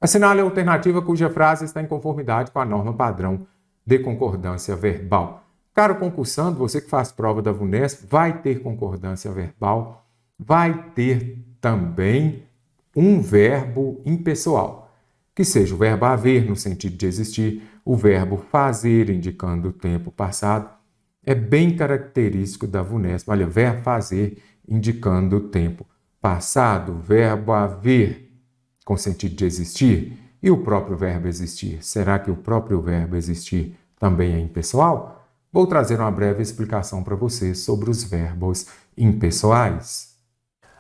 Assinale a alternativa cuja frase está em conformidade com a norma padrão de concordância verbal. Caro concursando, você que faz prova da VUNESP, vai ter concordância verbal, vai ter também um verbo impessoal, que seja o verbo haver, no sentido de existir, o verbo fazer, indicando o tempo passado. É bem característico da VUNESP. Olha, verbo fazer, indicando o tempo passado, verbo haver, com sentido de existir, e o próprio verbo existir. Será que o próprio verbo existir também é impessoal? Vou trazer uma breve explicação para você sobre os verbos impessoais.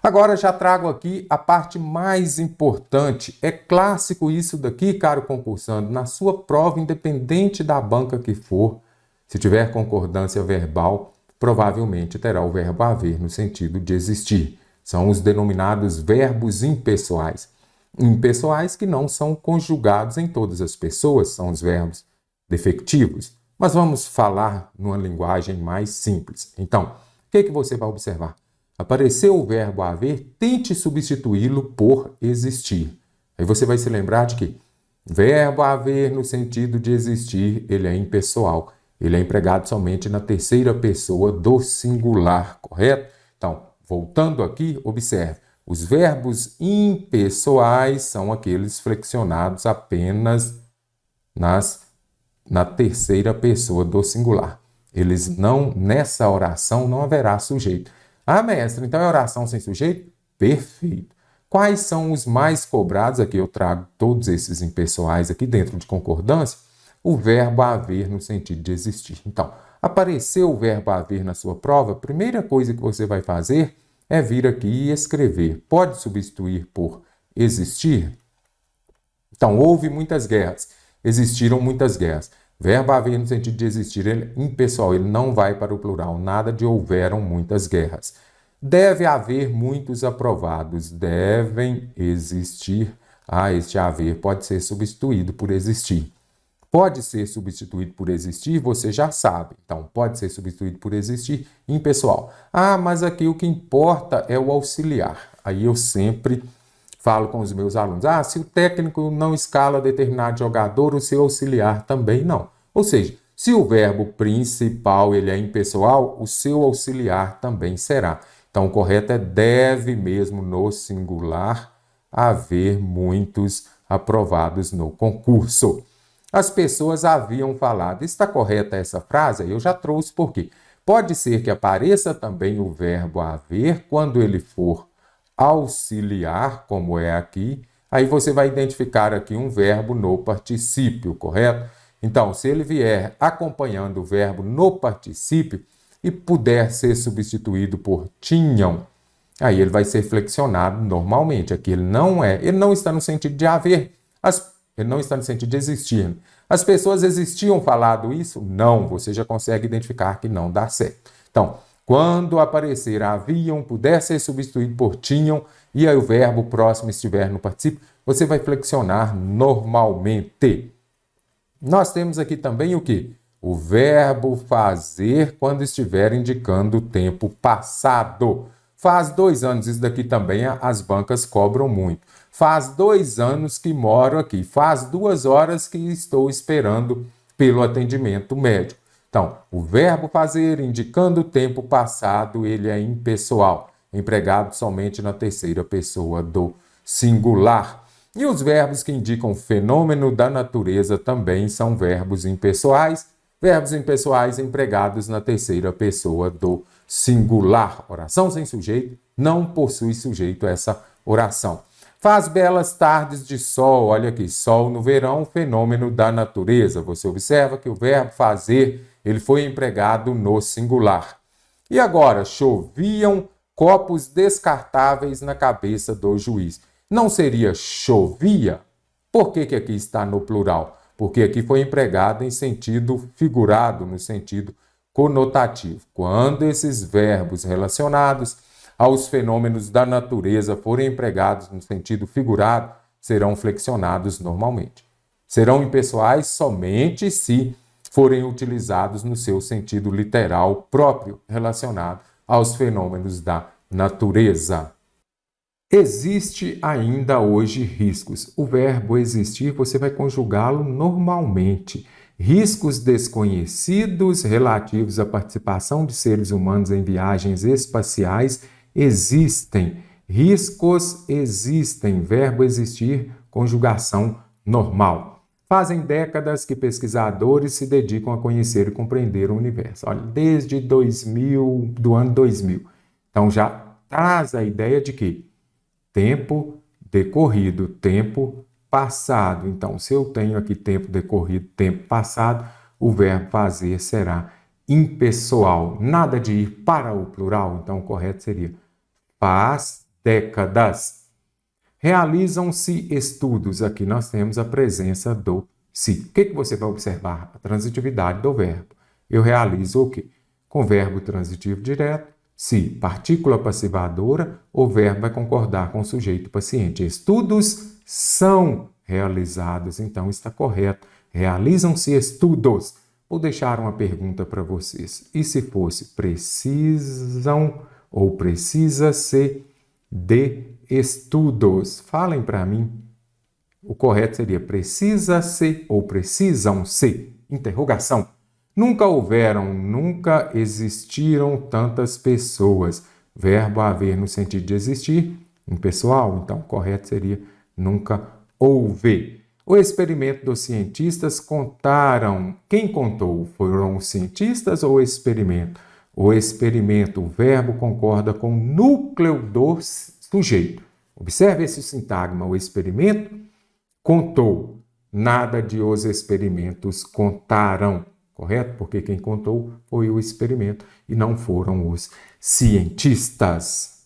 Agora já trago aqui a parte mais importante. É clássico isso daqui, caro concursando, na sua prova, independente da banca que for, se tiver concordância verbal, provavelmente terá o verbo haver no sentido de existir. São os denominados verbos impessoais. Impessoais que não são conjugados em todas as pessoas, são os verbos defectivos. Mas vamos falar numa linguagem mais simples. Então, o que você vai observar? Apareceu o verbo haver, tente substituí-lo por existir. Aí você vai se lembrar de que verbo haver no sentido de existir, ele é impessoal. Ele é empregado somente na terceira pessoa do singular, correto? Então, voltando aqui, observe. Os verbos impessoais são aqueles flexionados apenas na terceira pessoa do singular. Eles não, nessa oração, não haverá sujeito. Ah, mestre, então é oração sem sujeito? Perfeito. Quais são os mais cobrados? Aqui eu trago todos esses impessoais aqui dentro de concordância. O verbo haver no sentido de existir. Então, apareceu o verbo haver na sua prova, a primeira coisa que você vai fazer é vir aqui e escrever. Pode substituir por existir? Então, houve muitas guerras. Existiram muitas guerras. Verbo haver no sentido de existir, ele é impessoal, ele não vai para o plural. Nada de houveram muitas guerras. Deve haver muitos aprovados. Devem existir. Este haver pode ser substituído por existir. Pode ser substituído por existir, você já sabe. Então, pode ser substituído por existir, impessoal. Mas aqui o que importa é o auxiliar. Aí eu sempre falo com os meus alunos, se o técnico não escala determinado jogador, o seu auxiliar também não. Ou seja, se o verbo principal ele é impessoal, o seu auxiliar também será. Então, o correto é deve mesmo no singular haver muitos aprovados no concurso. As pessoas haviam falado. Está correta essa frase? Eu já trouxe por quê? Pode ser que apareça também o verbo haver quando ele for auxiliar, como é aqui. Aí você vai identificar aqui um verbo no particípio, correto? Então, se ele vier acompanhando o verbo no particípio e puder ser substituído por tinham, aí ele vai ser flexionado normalmente. Aqui ele não está no sentido de haver, ele não está no sentido de existir. As pessoas existiam falado isso? Não, você já consegue identificar que não dá certo. Então, quando aparecer haviam, puder ser substituído por tinham, e aí o verbo próximo estiver no particípio, você vai flexionar normalmente. Nós temos aqui também o quê? O verbo fazer quando estiver indicando o tempo passado. Faz 2 anos, isso daqui também as bancas cobram muito. Faz 2 anos que moro aqui. Faz 2 horas que estou esperando pelo atendimento médico. Então, o verbo fazer indicando o tempo passado, ele é impessoal, empregado somente na terceira pessoa do singular. E os verbos que indicam fenômeno da natureza também são verbos impessoais. Verbos impessoais empregados na terceira pessoa do singular. Oração sem sujeito, não possui sujeito essa oração. Faz belas tardes de sol. Olha aqui, sol no verão, fenômeno da natureza. Você observa que o verbo fazer, ele foi empregado no singular. E agora, choviam copos descartáveis na cabeça do juiz. Não seria chovia? Por que aqui está no plural? Porque aqui foi empregado em sentido figurado, no sentido conotativo. Quando esses verbos relacionados aos fenômenos da natureza forem empregados no sentido figurado, serão flexionados normalmente. Serão impessoais somente se forem utilizados no seu sentido literal próprio, relacionado aos fenômenos da natureza. Existe ainda hoje riscos. O verbo existir, você vai conjugá-lo normalmente. Riscos desconhecidos relativos à participação de seres humanos em viagens espaciais existem. Riscos existem. Verbo existir, conjugação normal. Fazem décadas que pesquisadores se dedicam a conhecer e compreender o universo. Olha, desde do ano 2000. Então já traz a ideia de que tempo decorrido, tempo passado. Então, se eu tenho aqui tempo decorrido, tempo passado, o verbo fazer será impessoal. Nada de ir para o plural. Então, o correto seria faz décadas. Realizam-se estudos. Aqui nós temos a presença do se. O que você vai observar? A transitividade do verbo. Eu realizo o quê? Com verbo transitivo direto. Se partícula passivadora, o verbo vai concordar com o sujeito paciente. Estudos são realizados, então está correto. Realizam-se estudos. Vou deixar uma pergunta para vocês. E se fosse precisam ou precisa-se de estudos? Falem para mim. O correto seria precisa-se ou precisam-se. Interrogação. Nunca houveram, nunca existiram tantas pessoas. Verbo haver no sentido de existir, impessoal. Então, o correto seria nunca houve. O experimento dos cientistas contaram. Quem contou? Foram os cientistas ou o experimento? O experimento, o verbo concorda com o núcleo do sujeito. Observe esse sintagma. O experimento contou. Nada de os experimentos contaram. Correto? Porque quem contou foi o experimento e não foram os cientistas.